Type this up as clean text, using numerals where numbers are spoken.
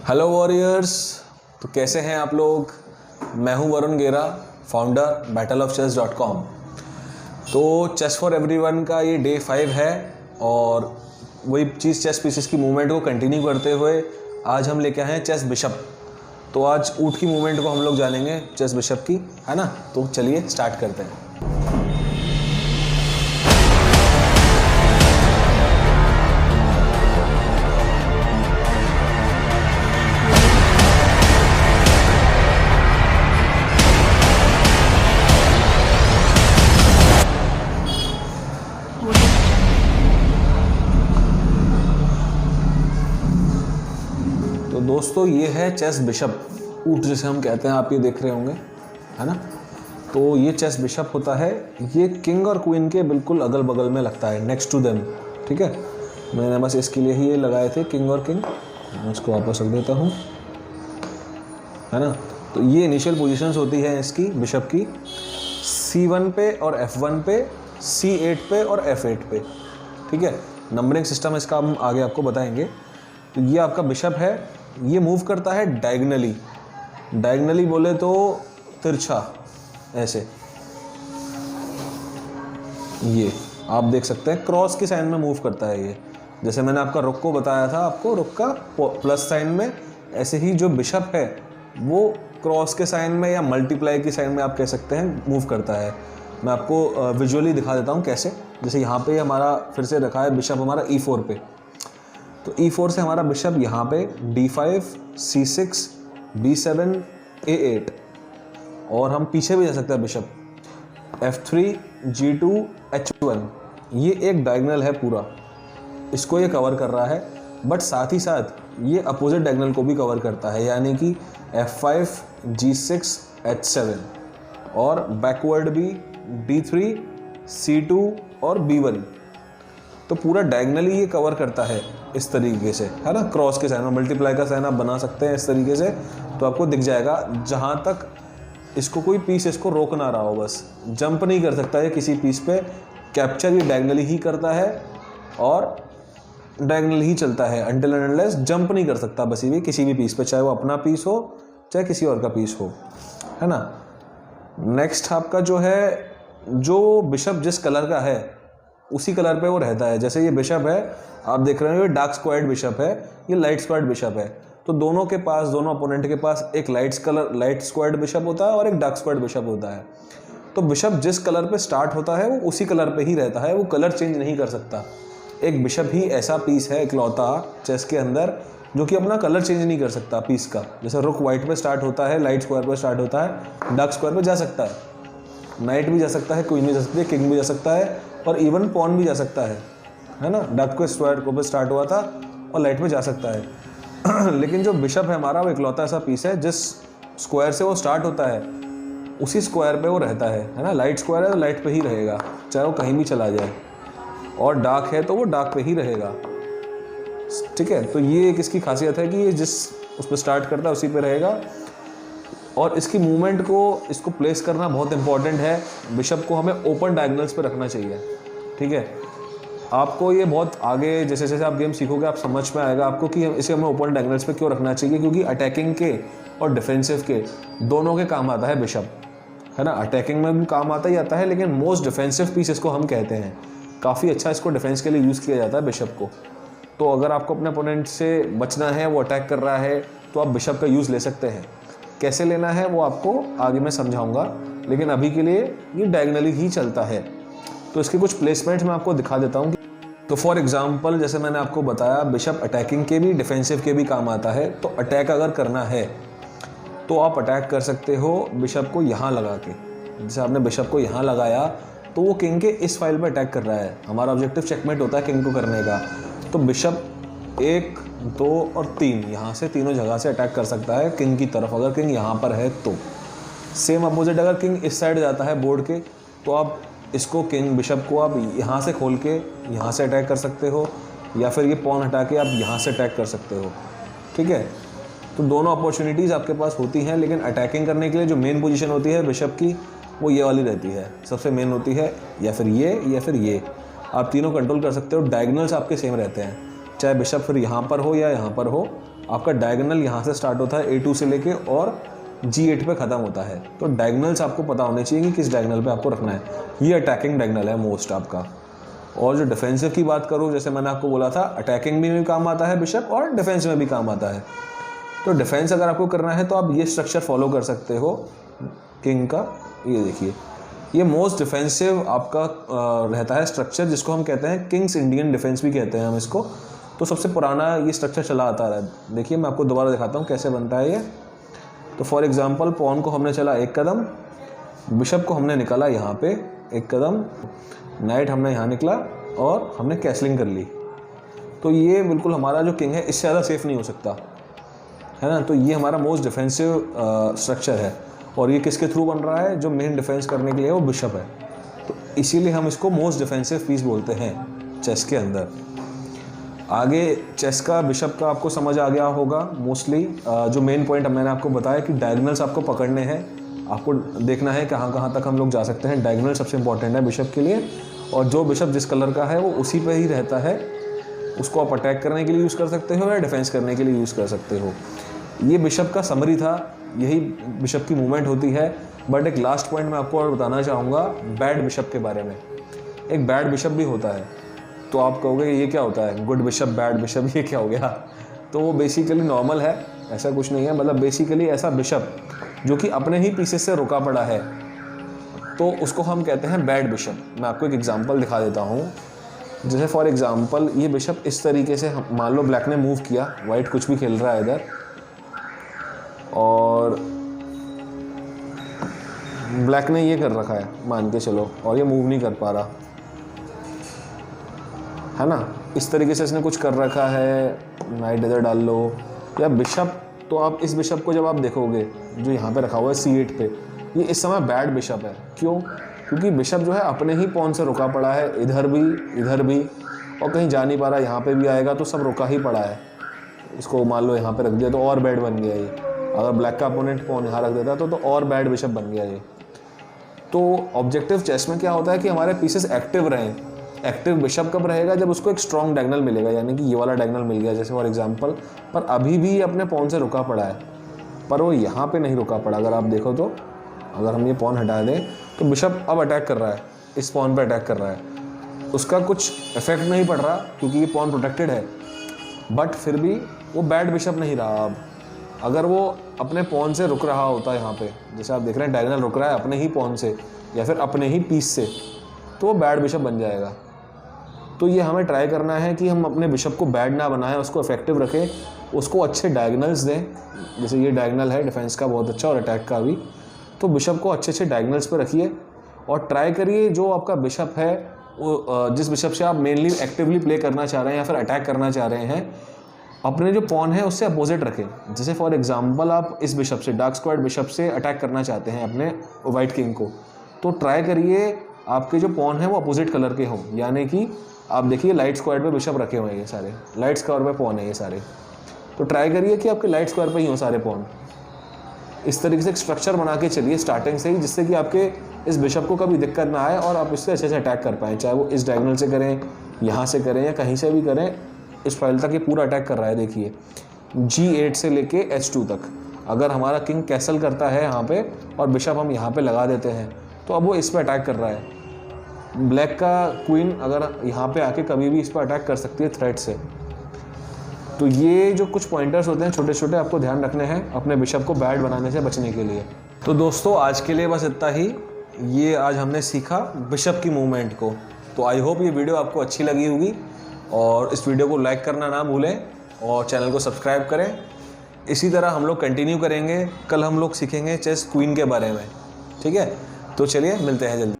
Hello warriors. तो कैसे हैं आप लोग। मैं हूं वरुण गेरा, फाउंडर battleofchess.com। तो चेस फॉर एवरीवन का ये डे 5 है और वही चीज़ चेस पीसेस की मूवमेंट को कंटिन्यू करते हुए आज हम लेके आए हैं चेस बिशप। तो आज ऊँट की मूवमेंट को हम लोग जानेंगे चेस बिशप की, है ना। तो चलिए स्टार्ट करते हैं। तो दोस्तों ये है चेस बिशप, ऊँट जिसे हम कहते हैं, आप ये देख रहे होंगे, है ना। तो ये चेस बिशप होता है, ये किंग और क्वीन के बिल्कुल अगल बगल में लगता है, नेक्स्ट टू देम। ठीक है, मैंने बस इसके लिए ही ये लगाए थे किंग और किंग। मैं इसको वापस रख देता हूँ, है ना। तो ये इनिशियल पोजीशंस होती है इसकी बिशप की, C1 पे और F1 पे, C8 पे और F8 पे। ठीक है, नंबरिंग सिस्टम इसका हम आगे आपको बताएंगे। तो ये आपका बिशप है, ये मूव करता है डायगनली। डायगनली बोले तो तिरछा, ऐसे। ये आप देख सकते हैं क्रॉस के साइन में मूव करता है ये। जैसे मैंने आपका रुक को बताया था, आपको रुक का प्लस साइन में, ऐसे ही जो बिशप है वो क्रॉस के साइन में या मल्टीप्लाई की साइन में आप कह सकते हैं मूव करता है। मैं आपको विजुअली दिखा देता हूँ कैसे। जैसे यहाँ पे हमारा फिर से रखा है बिशप हमारा E4 पे, तो E4 से हमारा बिशप यहाँ पे D5, C6, B7, A8, और हम पीछे भी जा सकते हैं बिशप F3, G2, H1। ये एक डायगोनल है पूरा, इसको ये कवर कर रहा है, बट साथ ही साथ ये अपोजिट डायगोनल को भी कवर करता है, यानी कि F5, G6, H7, और बैकवर्ड भी D3, C2 और B1। तो पूरा डायगनली ये कवर करता है इस तरीके से, है ना। क्रॉस के साइन में मल्टीप्लाई का साइन आप बना सकते हैं इस तरीके से, तो आपको दिख जाएगा। जहाँ तक इसको कोई पीस इसको रोक ना रहा हो, बस जंप नहीं कर सकता है किसी पीस पे, कैप्चर ये डायगनली ही करता है और डायगनल ही चलता है अनटिल एंड अनलेस जंप नहीं कर सकता बस ये किसी भी पीस पे, चाहे वो अपना पीस हो चाहे किसी और का पीस हो, है ना। नेक्स्ट आपका जो है, जो बिशप जिस कलर का है उसी कलर पे वो रहता है। जैसे ये बिशप है, आप देख रहे हो ये डार्क स्क्वायर्ड बिशप है, ये लाइट स्क्वायर्ड बिशप है। तो दोनों के पास, दोनों अपोनेंट के पास एक लाइट स्क्वायर्ड बिशप होता है और एक डार्क स्क्वायर्ड बिशप होता है। तो बिशप जिस कलर पे स्टार्ट होता है वो उसी कलर पे ही रहता है, वो कलर चेंज नहीं कर सकता। एक बिशप ही ऐसा पीस है इकलौता चेस के अंदर जो कि अपना कलर चेंज नहीं कर सकता पीस का। जैसे रुक वाइट पे स्टार्ट होता है, लाइट स्क्वायर पे स्टार्ट होता है, डार्क स्क्वायर पे जा सकता है, नाइट भी जा सकता है, क्वीन भी जा सकती है, किंग भी जा सकता है, और इवन पॉन भी जा सकता है ना। डार्क को स्क्वायर को पे स्टार्ट हुआ था और लाइट में जा सकता है। लेकिन जो बिशप है हमारा वो इकलौता ऐसा पीस है जिस स्क्वायर से वो स्टार्ट होता है उसी स्क्वायर पे वो रहता है ना। लाइट स्क्वायर है तो लाइट पे ही रहेगा, चाहे वो कहीं भी चला जाए, और डार्क है तो वो डार्क पे ही रहेगा। ठीक है, तो ये एक इसकी खासियत है कि ये जिस उस पर स्टार्ट करता है उसी पे रहेगा। और इसकी मूवमेंट को, इसको प्लेस करना बहुत इंपॉर्टेंट है। बिशप को हमें ओपन डायगोनल्स पे रखना चाहिए। ठीक है, आपको ये बहुत आगे जैसे जैसे आप गेम सीखोगे आप समझ में आएगा आपको कि इसे हमें ओपन डायगोनल्स पे क्यों रखना चाहिए, क्योंकि अटैकिंग के और डिफेंसिव के दोनों के काम आता है बिशप, है ना। अटैकिंग में भी काम आता ही आता है, लेकिन मोस्ट डिफेंसिव पीस इसको हम कहते हैं। काफ़ी अच्छा इसको डिफेंस के लिए यूज़ किया जाता है बिशप को। तो अगर आपको अपने अपोनेंट से बचना है, वो अटैक कर रहा है, तो आप बिशप का यूज़ ले सकते हैं। कैसे लेना है वो आपको आगे मैं समझाऊंगा, लेकिन अभी के लिए ये डायगनली ही चलता है। तो इसके कुछ प्लेसमेंट्स मैं आपको दिखा देता हूँ। तो फॉर एग्जांपल जैसे मैंने आपको बताया, बिशप अटैकिंग के भी डिफेंसिव के भी काम आता है। तो अटैक अगर करना है तो आप अटैक कर सकते हो बिशप को यहाँ लगा के। जैसे आपने बिशप को यहाँ लगाया तो वो किंग के इस फाइल पर अटैक कर रहा है। हमारा ऑब्जेक्टिव चेकमेट होता है किंग को करने का। तो बिशप 1, 2 और 3 यहाँ से तीनों जगह से अटैक कर सकता है किंग की तरफ, अगर किंग यहाँ पर है तो। सेम अपोजिट अगर किंग इस साइड जाता है बोर्ड के, तो आप इसको किंग बिशप को आप यहाँ से खोल के यहाँ से अटैक कर सकते हो, या फिर ये पॉन हटा के आप यहाँ से अटैक कर सकते हो। ठीक है, तो दोनों अपॉर्चुनिटीज़ आपके पास होती हैं, लेकिन अटैकिंग करने के लिए जो मेन पोजीशन होती है बिशप की वो ये वाली रहती है, सबसे मेन होती है, या फिर ये या फिर ये। आप तीनों कंट्रोल कर सकते हो। डायगोनल्स आपके सेम रहते हैं, चाहे बिशप फिर यहाँ पर हो या यहाँ पर हो, आपका डायगोनल यहाँ से स्टार्ट होता है A2 से लेके और G8 पे ख़त्म होता है। तो डायगोनल्स आपको पता होने चाहिए कि किस डायगोनल पे आपको रखना है। ये अटैकिंग डायगोनल है मोस्ट आपका। और जो डिफेंसिव की बात करूँ, जैसे मैंने आपको बोला था अटैकिंग में भी काम आता है बिशप और डिफेंस में भी काम आता है। तो डिफेंस अगर आपको करना है तो आप ये स्ट्रक्चर फॉलो कर सकते हो किंग का। ये देखिए, ये मोस्ट डिफेंसिव आपका रहता है स्ट्रक्चर, जिसको हम कहते हैं किंग्स इंडियन डिफेंस भी कहते हैं हम इसको। तो सबसे पुराना ये स्ट्रक्चर चला आता रहा है। देखिए मैं आपको दोबारा दिखाता हूँ कैसे बनता है ये। तो फॉर एग्जांपल पॉन को हमने चला एक कदम, बिशप को हमने निकाला यहाँ पे एक कदम, नाइट हमने यहाँ निकला और हमने कैसलिंग कर ली। तो ये बिल्कुल हमारा जो किंग है इससे ज़्यादा सेफ नहीं हो सकता, है ना। तो ये हमारा मोस्ट डिफेंसिव स्ट्रक्चर है और ये किसके थ्रू बन रहा है, जो मेन डिफेंस करने के लिए वो बिशप है। तो इसीलिए हम इसको मोस्ट डिफेंसिव पीस बोलते हैं चेस के अंदर। आगे चेस का बिशप का आपको समझ आ गया होगा मोस्टली। जो मेन पॉइंट मैंने आपको बताया कि डायगोनल्स आपको पकड़ने हैं, आपको देखना है कहाँ कहाँ तक हम लोग जा सकते हैं। डायगोनल सबसे इंपॉर्टेंट है बिशप के लिए, और जो बिशप जिस कलर का है वो उसी पे ही रहता है। उसको आप अटैक करने के लिए यूज़ कर सकते हो या डिफेंस करने के लिए यूज़ कर सकते हो। ये बिशप का समरी था, यही बिशप की मूवमेंट होती है। बट एक लास्ट पॉइंट मैं आपको और बताना चाहूँगा बैड बिशप के बारे में। एक बैड बिशप भी होता है। तो आप कहोगे ये क्या होता है, गुड बिशप बैड बिशप, ये क्या हो गया। तो वो बेसिकली नॉर्मल है, ऐसा कुछ नहीं है। मतलब बेसिकली ऐसा बिशप जो कि अपने ही पीसेस से रुका पड़ा है, तो उसको हम कहते हैं बैड बिशप। मैं आपको एक एग्जांपल दिखा देता हूँ। जैसे फॉर एग्जांपल ये बिशप इस तरीके से, मान लो ब्लैक ने मूव किया, वाइट कुछ भी खेल रहा है इधर, और ब्लैक ने ये कर रखा है मान के चलो, और ये मूव नहीं कर पा रहा, है ना। इस तरीके से इसने कुछ कर रखा है, नाइट इधर डाल लो या बिशप। तो आप इस बिशप को जब आप देखोगे जो यहाँ पे रखा हुआ है C8 पे, ये इस समय बैड बिशप है। क्यों? क्योंकि बिशप जो है अपने ही पॉन से रुका पड़ा है, इधर भी और कहीं जा नहीं पा रहा। यहाँ पे भी आएगा तो सब रुका ही पड़ा है। इसको मान लो यहाँ पे रख दिया तो और बैड बन गया ये। अगर ब्लैक का अपोनेंट पॉन यहाँ रख देता तो और बैड बिशप बन गया ये। तो ऑब्जेक्टिव चेस में क्या होता है कि हमारे पीसेस एक्टिव रहें। एक्टिव बिशप कब रहेगा, जब उसको एक स्ट्रॉन्ग डायगोनल मिलेगा, यानी कि ये वाला डायगोनल मिल गया जैसे फॉर एग्जांपल। पर अभी भी अपने पॉन से रुका पड़ा है, पर वो यहाँ पे नहीं रुका पड़ा। अगर आप देखो तो अगर हम ये पॉन हटा दें तो बिशप अब अटैक कर रहा है, इस पॉन पे अटैक कर रहा है। उसका कुछ इफेक्ट नहीं पड़ रहा क्योंकि ये पॉन प्रोटेक्टेड है, बट फिर भी वो बैड बिशप नहीं रहा। अब अगर वो अपने पॉन से रुक रहा होता है यहाँ पे, जैसे आप देख रहे हैं डायगोनल रुक रहा है अपने ही पॉन से या फिर अपने ही पीस से, तो वो बैड बिशप बन जाएगा। तो ये हमें ट्राई करना है कि हम अपने बिशप को बैड ना बनाएं, उसको इफेक्टिव रखें, उसको अच्छे डायगोनल्स दें। जैसे ये डायगोनल है डिफेंस का बहुत अच्छा और अटैक का भी, तो बिशप को अच्छे अच्छे डायगोनल्स पे रखिए और ट्राई करिए जो आपका बिशप है वो जिस बिशप से आप मेनली एक्टिवली प्ले करना चाह रहे हैं या फिर अटैक करना चाह रहे हैं, अपने जो पॉन है उससे अपोजिट रखें। जैसे फॉर एग्जांपल आप इस बिशप से, डार्क स्क्वायर्ड बिशप से अटैक करना चाहते हैं अपने वाइट किंग को, तो ट्राई करिए आपके जो पॉन है वो अपोजिट कलर के हों। यानी कि आप देखिए लाइट स्क्वायर पे बिशप रखे हुए हैं, ये सारे लाइट स्क्वायर पे पॉन है ये सारे। तो ट्राई करिए कि आपके लाइट स्क्वायर पे ही हों सारे पॉन। इस तरीके से एक स्ट्रक्चर बना के चलिए स्टार्टिंग से ही, जिससे कि आपके इस बिशप को कभी दिक्कत ना आए और आप इससे अच्छे से अटैक कर पाएँ। चाहे वो इस डायगोनल से करें, यहाँ से करें या कहीं से भी करें, इस फाइल तक ये पूरा अटैक कर रहा है। देखिए G8 से लेके H2 तक। अगर हमारा किंग कैसल करता है यहाँ पे और बिशप हम यहाँ पे लगा देते हैं, तो अब वो इस पर अटैक कर रहा है। ब्लैक का क्वीन अगर यहाँ पे आके कभी भी इस पर अटैक कर सकती है थ्रेड से। तो ये जो कुछ पॉइंटर्स होते हैं छोटे छोटे, आपको ध्यान रखने हैं अपने बिशप को बैड बनाने से बचने के लिए। तो दोस्तों आज के लिए बस इतना ही। ये आज हमने सीखा बिशप की मूवमेंट को। तो आई होप ये वीडियो आपको अच्छी लगी होगी, और इस वीडियो को लाइक करना ना भूलें और चैनल को सब्सक्राइब करें। इसी तरह हम लोग कंटिन्यू करेंगे। कल हम लोग सीखेंगे चेस क्वीन के बारे में, ठीक है। तो चलिए मिलते हैं जल्दी।